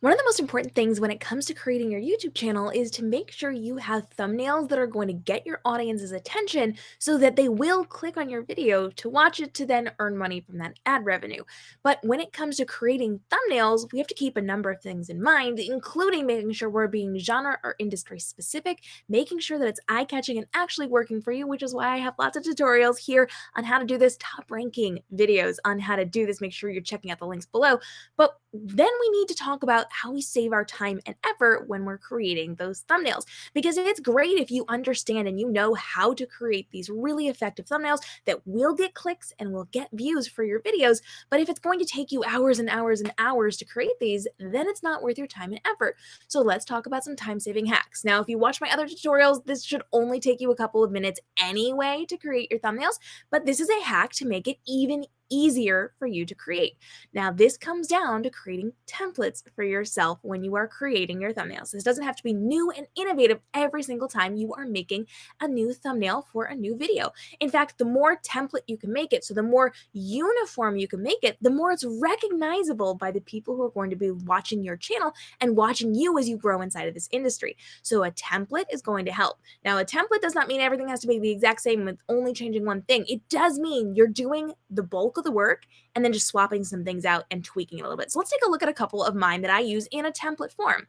One of the most important things when it comes to creating your YouTube channel is to make sure you have thumbnails that are going to get your audience's attention so that they will click on your video to watch it to then earn money from that ad revenue. But when it comes to creating thumbnails, we have to keep a number of things in mind, including making sure we're being genre or industry specific, making sure that it's eye catching and actually working for you, which is why I have lots of tutorials here on how to do this, top ranking videos on how to do this. Make sure you're checking out the links below. But then we need to talk about how we save our time and effort when we're creating those thumbnails. Because it's great if you understand and you know how to create these really effective thumbnails that will get clicks and will get views for your videos. But if it's going to take you hours and hours and hours to create these, then it's not worth your time and effort. So let's talk about some time-saving hacks. Now, if you watch my other tutorials, this should only take you a couple of minutes anyway to create your thumbnails, but this is a hack to make it even easier for you to create. Now, this comes down to creating templates for yourself when you are creating your thumbnails. This doesn't have to be new and innovative every single time you are making a new thumbnail for a new video. In fact, the more template you can make it, so the more uniform you can make it, the more it's recognizable by the people who are going to be watching your channel and watching you as you grow inside of this industry. So a template is going to help. Now, a template does not mean everything has to be the exact same with only changing one thing. It does mean you're doing the bulk of the work and then just swapping some things out and tweaking it a little bit. So let's take a look at a couple of mine that I use in a template form.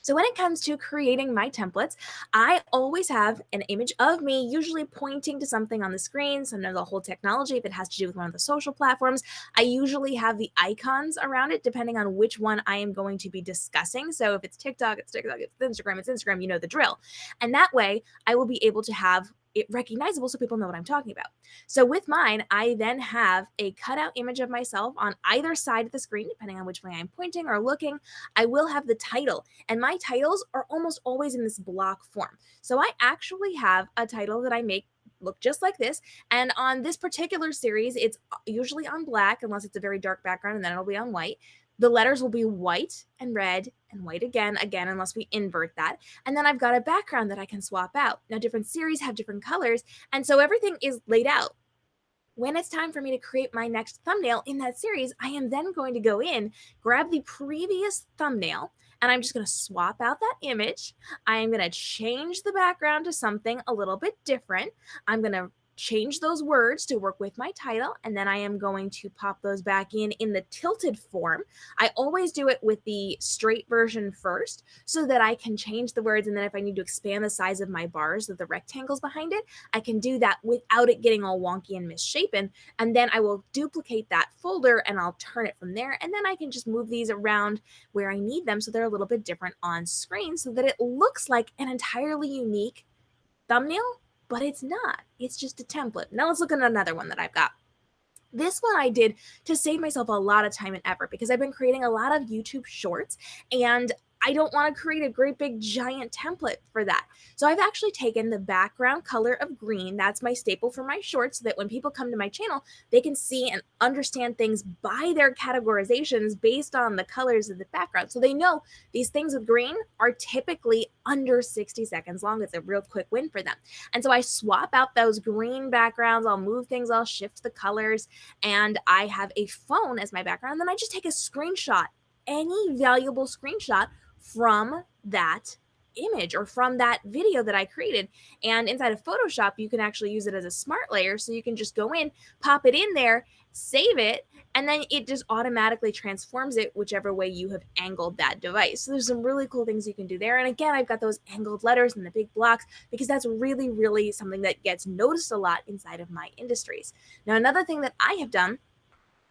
So when it comes to creating my templates, I always have an image of me, usually pointing to something on the screen, some of the whole technology. If it has to do with one of the social platforms, I usually have the icons around it, depending on which one I am going to be discussing. So if it's TikTok, it's TikTok. If it's Instagram, you know the drill. And that way, I will be able to have it recognizable so people know what I'm talking about. So with mine, I then have a cutout image of myself on either side of the screen, depending on which way I'm pointing or looking. I will have the title, and my titles are almost always in this block form. So I actually have a title that I make look just like this. And on this particular series, it's usually on black, unless it's a very dark background, and then it'll be on white. The letters will be white and red and white again, unless we invert that. And then I've got a background that I can swap out. Now, different series have different colors, and so everything is laid out. When it's time for me to create my next thumbnail in that series, I am then going to go in, grab the previous thumbnail, and I'm just going to swap out that image. I am going to change the background to something a little bit different. I'm going to change those words to work with my title, and then I am going to pop those back in the tilted form. I always do it with the straight version first so that I can change the words, and then if I need to expand the size of my bars of the rectangles behind it, I can do that without it getting all wonky and misshapen. And then I will duplicate that folder and I'll turn it from there, and then I can just move these around where I need them so they're a little bit different on screen so that it looks like an entirely unique thumbnail, but it's not. It's just a template. Now let's look at another one that I've got. This one I did to save myself a lot of time and effort because I've been creating a lot of YouTube shorts and I don't want to create a great big giant template for that. So I've actually taken the background color of green. That's my staple for my shorts so that when people come to my channel, they can see and understand things by their categorizations based on the colors of the background. So they know these things with green are typically under 60 seconds long. It's a real quick win for them. And so I swap out those green backgrounds. I'll move things. I'll shift the colors. And I have a phone as my background. And then I just take a screenshot, any valuable screenshot from that image or from that video that I created. And inside of Photoshop, you can actually use it as a smart layer. So you can just go in, pop it in there, save it, and then it just automatically transforms it whichever way you have angled that device. So there's some really cool things you can do there. And again, I've got those angled letters and the big blocks because that's really, really something that gets noticed a lot inside of my industries. Now, another thing that I have done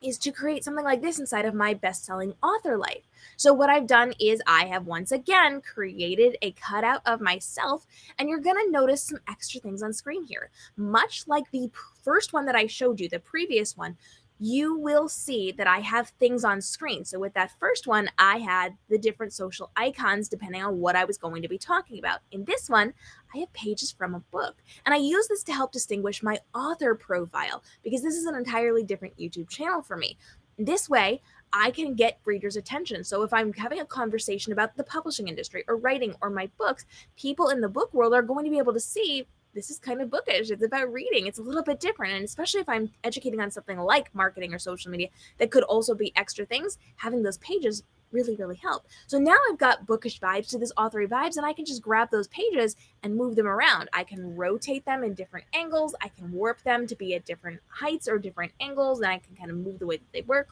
is to create something like this inside of my best-selling author life. So what I've done is I have once again created a cutout of myself, and you're going to notice some extra things on screen here. Much like the first one that I showed you, the previous one, you will see that I have things on screen. So with that first one, I had the different social icons depending on what I was going to be talking about. In this one, I have pages from a book. And I use this to help distinguish my author profile because this is an entirely different YouTube channel for me. This way, I can get readers' attention. So if I'm having a conversation about the publishing industry or writing or my books, people in the book world are going to be able to see this is kind of bookish. It's about reading. It's a little bit different. And especially if I'm educating on something like marketing or social media that could also be extra things, having those pages really, really help. So now I've got bookish vibes to this authory vibes, and I can just grab those pages and move them around. I can rotate them in different angles. I can warp them to be at different heights or different angles, and I can kind of move the way that they work.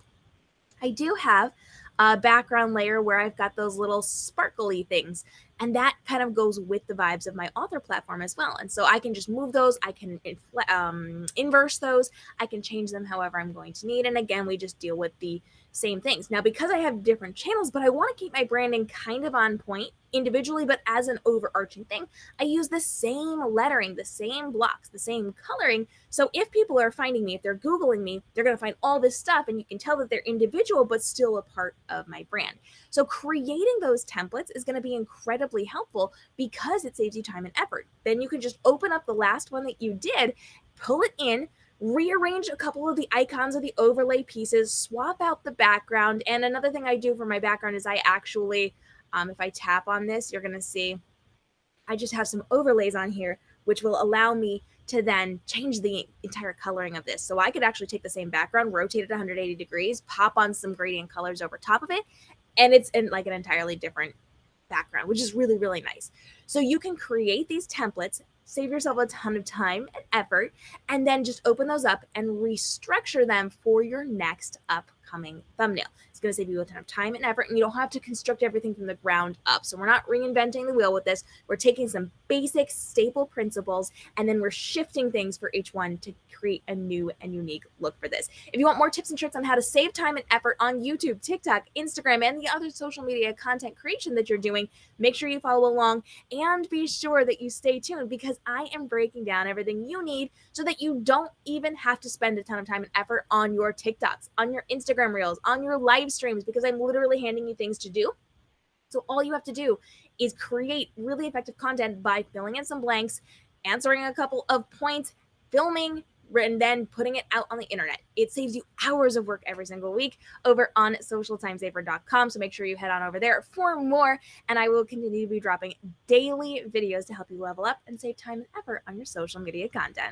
I do have a background layer where I've got those little sparkly things, and that kind of goes with the vibes of my author platform as well. And so I can just move those, I can inverse those, I can change them however I'm going to need. And again, we just deal with the same things. Now, because I have different channels, but I want to keep my branding kind of on point individually, but as an overarching thing, I use the same lettering, the same blocks, the same coloring. So if people are finding me, if they're Googling me, they're going to find all this stuff, and you can tell that they're individual, but still a part of my brand. So creating those templates is going to be incredibly helpful because it saves you time and effort. Then you can just open up the last one that you did, pull it in, rearrange a couple of the icons of the overlay pieces, swap out the background. And another thing I do for my background is I actually, if I tap on this, you're going to see I just have some overlays on here, which will allow me to then change the entire coloring of this. So I could actually take the same background, rotate it 180 degrees, pop on some gradient colors over top of it, and it's in like an entirely different background, which is really, really nice. So you can create these templates, save yourself a ton of time and effort, and then just open those up and restructure them for your next upcoming thumbnail. It's going to save you a ton of time and effort, and you don't have to construct everything from the ground up. So we're not reinventing the wheel with this. We're taking some basic staple principles, and then we're shifting things for each one to create a new and unique look for this. If you want more tips and tricks on how to save time and effort on YouTube, TikTok, Instagram, and the other social media content creation that you're doing, make sure you follow along and be sure that you stay tuned, because I am breaking down everything you need so that you don't even have to spend a ton of time and effort on your TikToks, on your Instagram reels, on your live streams, because I'm literally handing you things to do. So all you have to do is create really effective content by filling in some blanks, answering a couple of points, filming, and then putting it out on the internet. It saves you hours of work every single week over on socialtimesaver.com. So make sure you head on over there for more. And I will continue to be dropping daily videos to help you level up and save time and effort on your social media content.